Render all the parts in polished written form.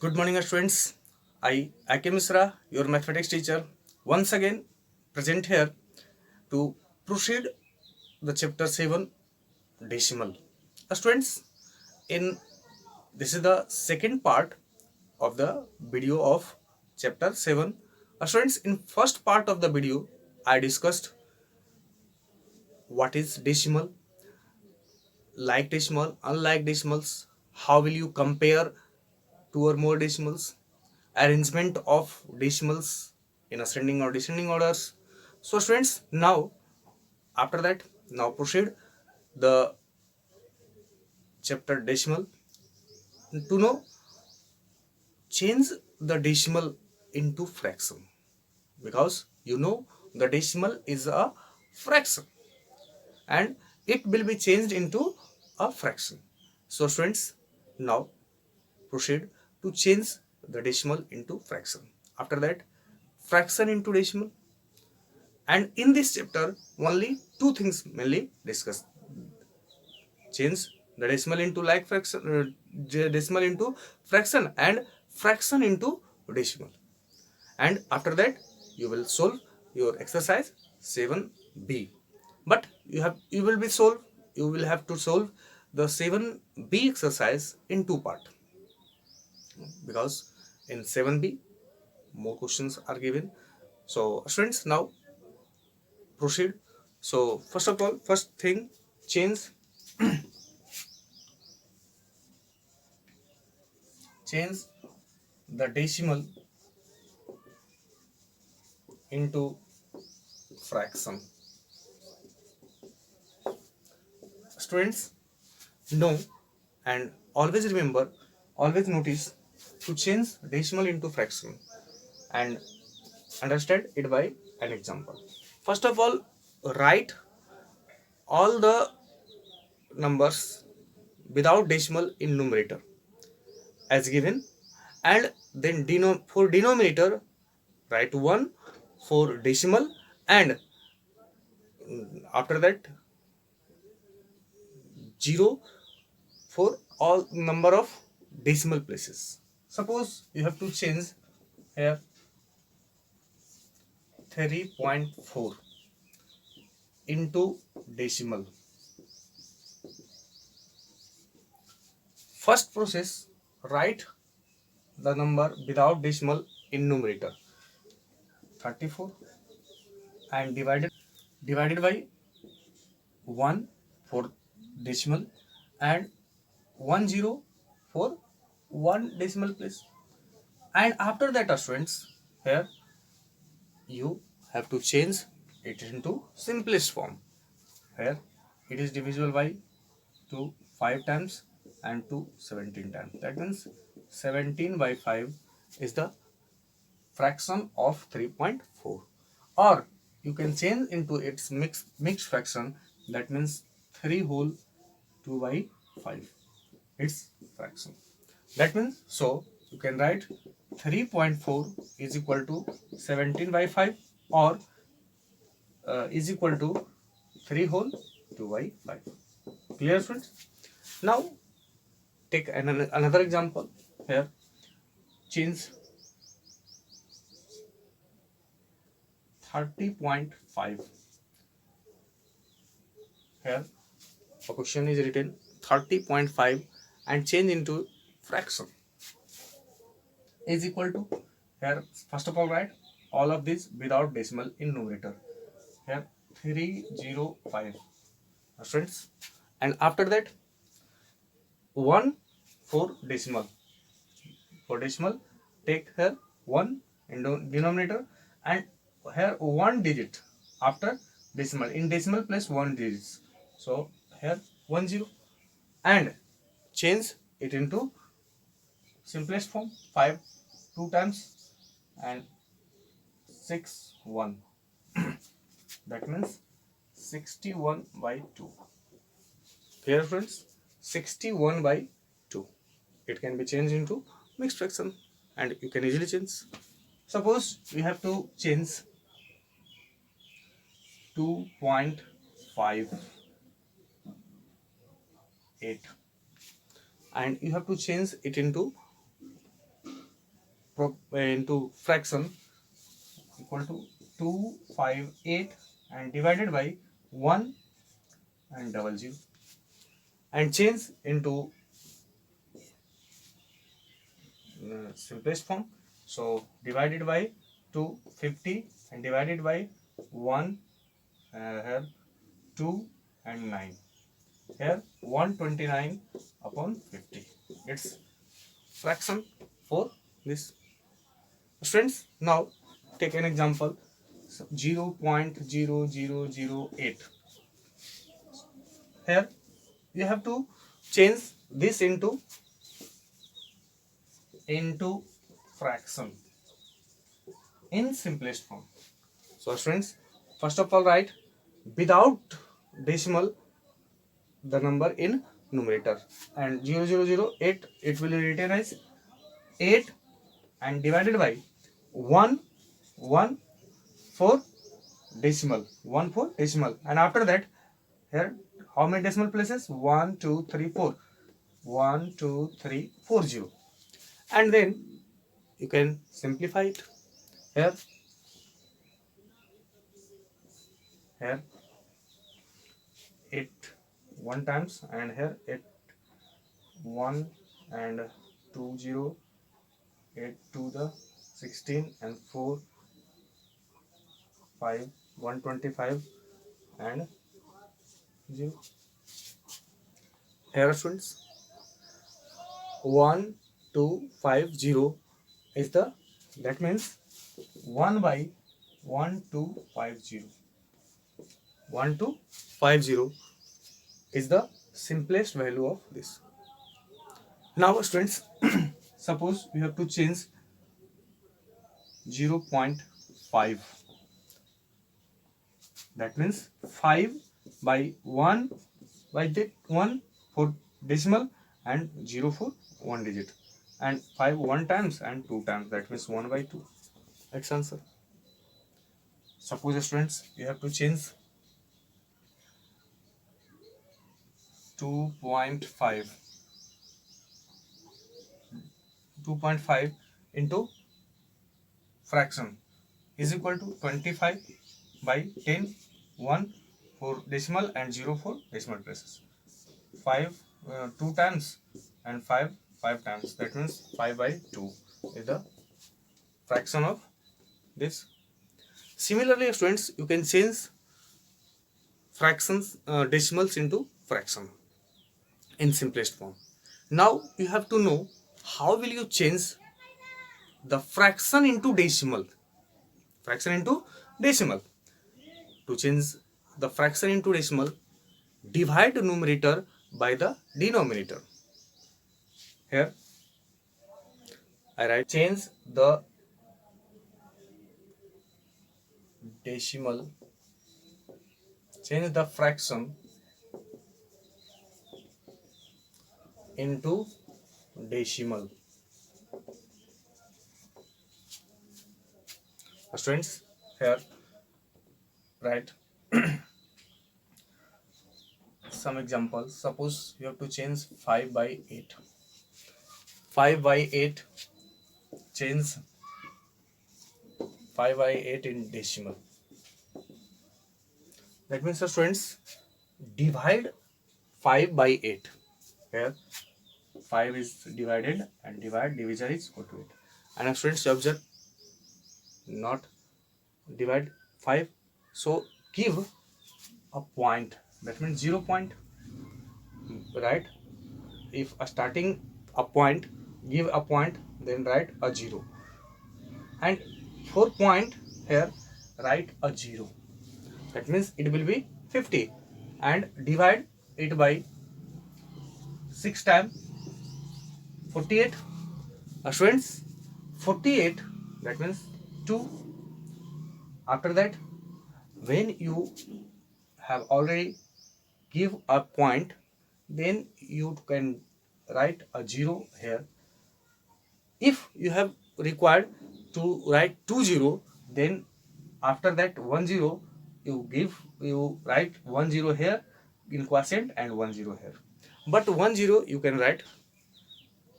Good morning, students. I.K. Misra, your mathematics teacher, once again present here to proceed the chapter 7 decimal. Students, in this is the second part of the video of chapter 7. Students, in first part of the video, I discussed what is decimal, like decimal, unlike decimals, how will you compare two or more decimals, arrangement of decimals in ascending or descending orders. So students, now after that, now proceed the chapter decimal to know change the decimal into fraction, because you know the decimal is a fraction and it will be changed into a fraction. So students, now proceed to change the decimal into fraction. After that, fraction into decimal. And in this chapter, only two things mainly discussed: change the decimal into like fraction, decimal into fraction, and fraction into decimal. And after that, you will solve your exercise 7b. But you will have to solve the 7b exercise in two part, because in 7b more questions are given. So students, now proceed. So first of all, first thing, change change the decimal into fraction. Students, know and always remember, always notice to change decimal into fraction and understand it by an example. First of all, write all the numbers without decimal in numerator as given, and then for denominator write 1 for decimal, and after that 0 for all number of decimal places. Suppose you have to change here 3.4 into decimal. First process, write the number without decimal in numerator 34 and divided by 1 for decimal, and 10 for one decimal place. And after that, students, here you have to change it into simplest form. Here it is divisible by 2 5 times and 2 17 times. That means 17 by 5 is the fraction of 3.4. Or you can change into its mixed fraction. That means 3 whole 2 by 5. Its fraction. That means, so you can write 3.4 is equal to 17 by 5, or is equal to 3 whole 2 by 5. Clear, friends? Now take another example. Here change 30.5. Here a question is written 30.5 and change into fraction is equal to, here first of all write all of this without decimal in numerator. Here 305 friends, and after that 1 for decimal. For decimal, take here 1 in denominator, and here 1 digit after decimal. In decimal place 1 digits. So here 10, and change it into simplest form 5 2 times and 6 1. That means 61 by 2. Here friends, 61 by 2. It can be changed into mixed fraction and you can easily change. Suppose we have to change 2.58 and you have to change it into into fraction equal to 258 and divided by 1 and 00 and change into simplest form. So divided by 250 and divided by 1 here 2 and 9 here 129 upon 50. It's fraction for this. Students, now take an example. So 0.0008. Here you have to change this into fraction in simplest form. So students, first of all write without decimal the number in numerator, and 0008 it will be written as 8 and divided by 1 1 for decimal, 1 for decimal, and after that here how many decimal places? 1 2 3 4, 1 2 3 4 0, and then you can simplify it. Here it 1 times, and here it 1 and 2 0, 8 to the 16 and 4 5 125 and 0. Here students 1250 is the, that means 1 by 1250. 1250 is the simplest value of this. Now students, suppose we have to change 0.5. That means 5 by 1 by 1 for decimal and 0 for 1 digit, and 5 1 times and 2 times, that means 1 by 2. That's answer. Suppose students you have to change 2.5 into fraction is equal to 25 by 10, 1 for decimal and 0 for decimal places. 5 2 times and 5 times, that means 5 by 2 is the fraction of this. Similarly students, you can change fractions, decimals into fraction in simplest form. Now you have to know how will you change the fraction into decimal. To change the fraction into decimal, divide the numerator by the denominator. Here I write change the fraction into decimal. Students, here write some examples. Suppose you have to change 5 by 8. 5 by 8, change 5 by 8 in decimal. That means students, divide 5 by 8. Here 5 is divided and divisor is equal to 8. And students, you observe, not divide 5, so give a point, that means 0 point, right? If starting a point, give a point, then write a 0, and for point here write a 0, that means it will be 50, and divide it by 6 times 48. Students, 48, that means 2. After that, when you have already give a point, then you can write a 0 here. If you have required to write 20, then after that 10 you write 10 here in quotient and 10 here, but 10 you can write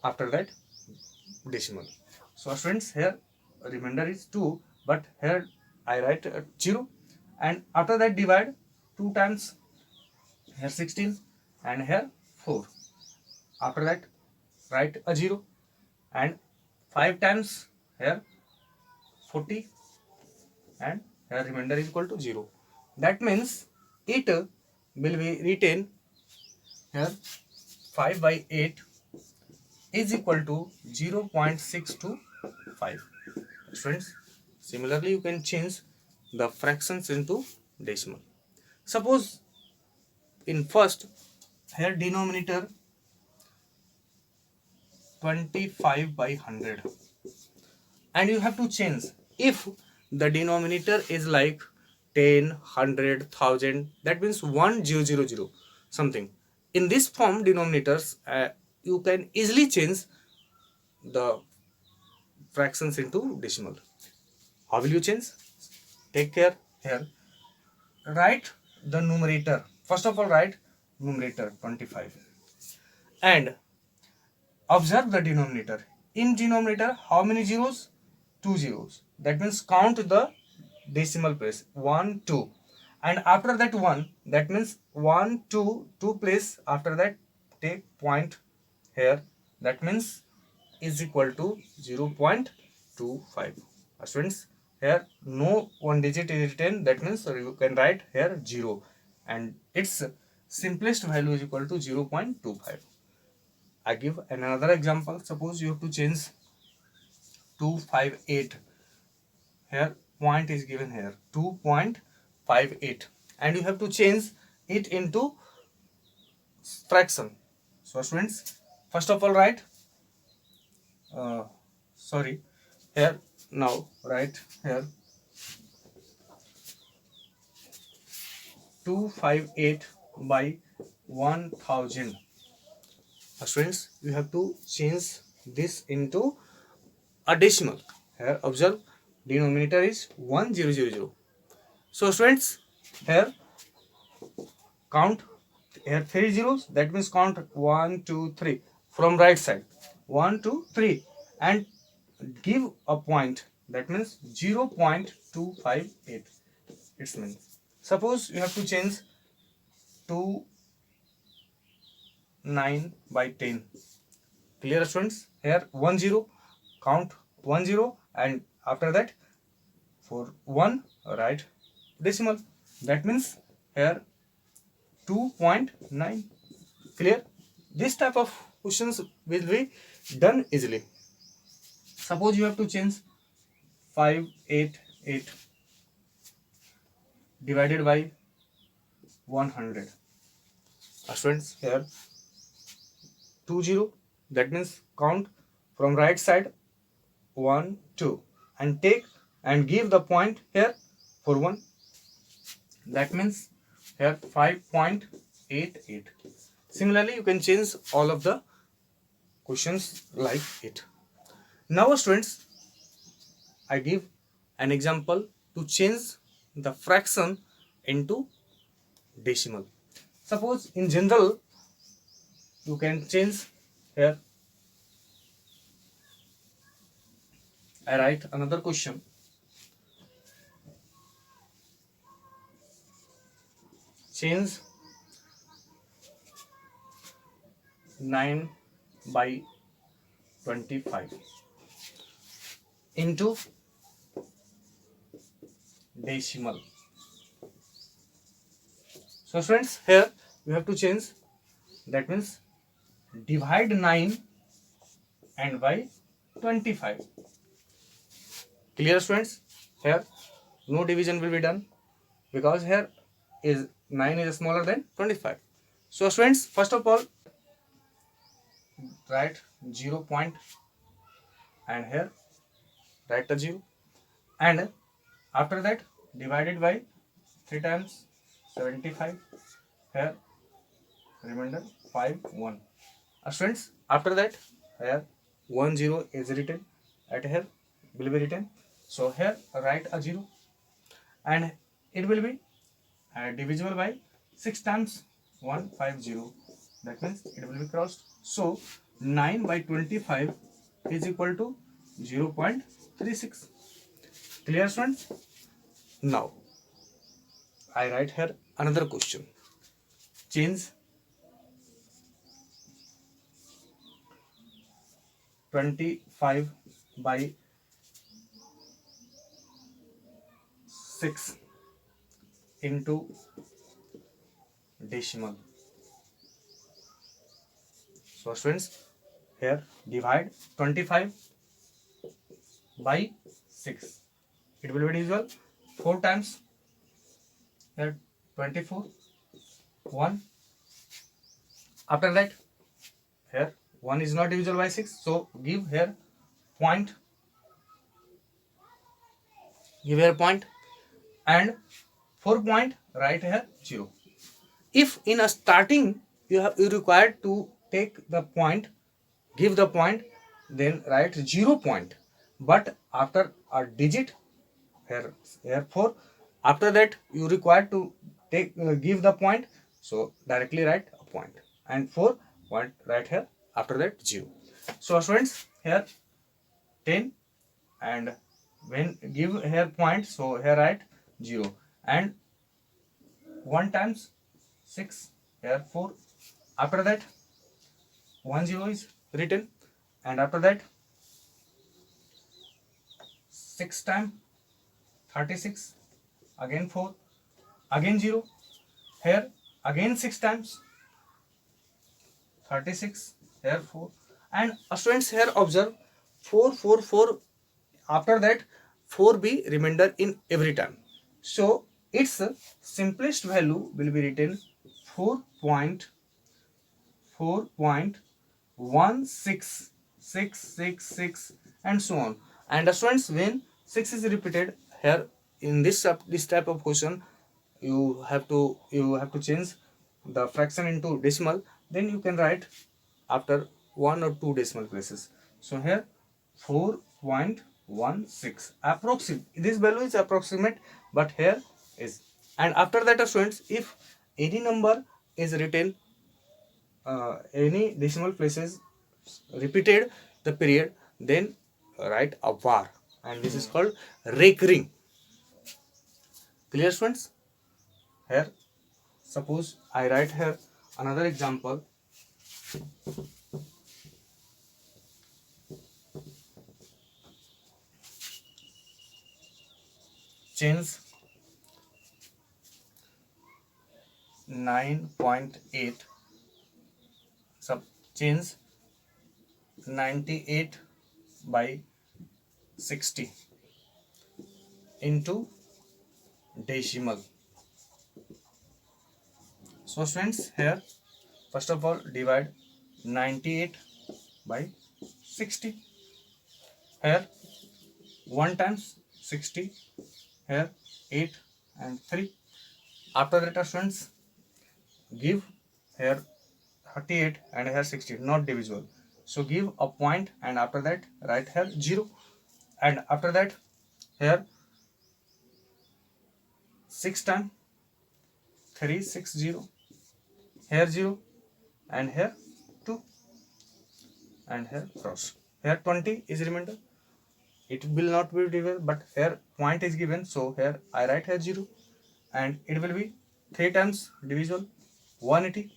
after that decimal. So students, here remainder is 2, but here I write 0, and after that divide 2 times, here 16, and here 4. After that write a 0, and 5 times, here 40, and here remainder is equal to 0. That means it will be written here 5 by 8 is equal to 0.625. Friends, similarly you can change the fractions into decimal. Suppose in first, here denominator 25 by 100, and you have to change. If the denominator is like 10, 100, 1000, that means 1000 something. In this form denominators, you can easily change the fractions into decimal. How will you change? Take care. Here write the numerator. First of all, write numerator 25, and observe the denominator. In denominator, how many zeros? 2 zeros. That means count the decimal place 1, 2, and after that 1, that means 1, 2, 2 place. After that, take point here. That means is equal to 0.25. Students, here no one digit is written. That means you can write here 0, and its simplest value is equal to 0.25. I give another example. Suppose you have to change 258. Here point is given here 2.58, and you have to change it into fraction. So students, first of all write sorry, here now write here 258 by 1000. Students, you have to change this into a decimal. Here observe, denominator is 1000. So students, here count here 3 zeros. That means count 1, 2, 3 from right side, 1, 2, 3, and give a point. That means 0.258. It means, suppose you have to change 2 9 by 10. Clear students? Here 1 0, count 1 0, and after that for 1 write decimal. That means here 2.9. Clear? This type of questions will be done easily. Suppose you have to change 588 divided by 100. Students, here 20, that means count from right side 1, 2, and take and give the point here for 1. That means here 5.88. Similarly, you can change all of the questions like it. Now students, I give an example to change the fraction into decimal. Suppose in general you can change here. I write another question. Change 9 by 25 into decimal. So friends, here we have to change. That means divide 9 and by 25. Clear students? Here no division will be done because here is 9 is smaller than 25. So students, first of all write 0 point, and here write the 0, and after that divided by 3 times 75. Here remainder 5 1. Students, after that here 1 0 is written, at here will be written. So here write a 0, and it will be divisible by 6 times 150. That means it will be crossed. So 9 by 25 is equal to 0.36. Clear, students? Now I write here another question. Change 25 by 6 into decimal. So students, here divide 25 by 6. It will be divisible 4 times. Here 24, 1. After that, here 1 is not divisible by 6, so give here point. Give here point, and 4 point, write here 0. If in a starting you required to take the point, give the point, then write 0 point. But after a digit, here 4, after that you required to take give the point, so directly write a point, and 4 point write here, after that 0. So students, here 10, and when give here point, so here write 0, and 1 times 6, here 4. After that 1 0 is written, and after that 6 times 36, again 4, again 0. Here again 6 times 36, here 4. And students, here observe 4 4 4. After that 4 be remainder in every time. So its simplest value will be written 4.1666, and so on. And students, when 6 is repeated here in this type of question, you have to change the fraction into decimal. Then you can write after 1 or 2 decimal places. So here 4.16 approximate. This value is approximate, but here is. And after that, students, if any number is written, any decimal places repeated the period, then write a var, and this is called recurring. Clear, students? Here suppose I write here another example. Change 9.8, change 98 by 60 into decimal. So students, here first of all divide 98 by 60. Here 1 times 60, here 8 and 3. After that, students, give here 38 and here 60, not divisible. So give a point, and after that write here 0. And after that, here 6 times 3, 6 0, here 0, and here 2, and here cross. Here 20 is remainder. It will not be divisible, but here point is given, so here I write here 0, and it will be 3 times divisible, 180.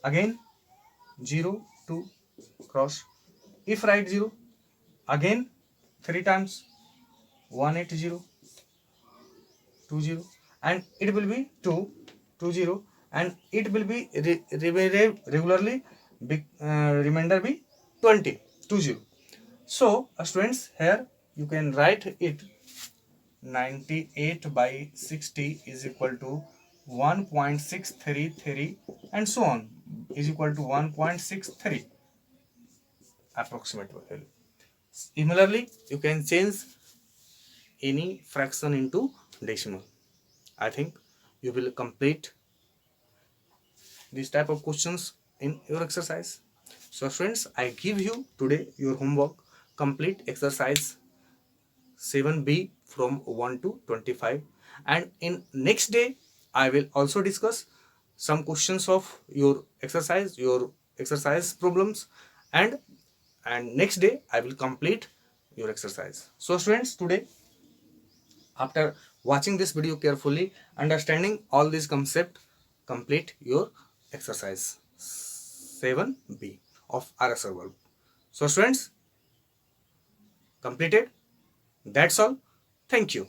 Again 0, 2, cross. If write 0, again 3 times 180, 20, and it will be 2, 20, and it will be regularly remainder be 20, 20. So students, here you can write it 98 by 60 is equal to 1.633, and so on, is equal to 1.63 approximate value. Similarly, you can change any fraction into decimal. I think you will complete this type of questions in your exercise. So students, I give you today your homework. Complete exercise 7b from 1 to 25, and in next day I will also discuss some questions of your exercise problems, and and next day I will complete your exercise. So students, today after watching this video carefully, understanding all these concepts, complete your exercise 7b of RSR verb. So students, completed. That's all. Thank you.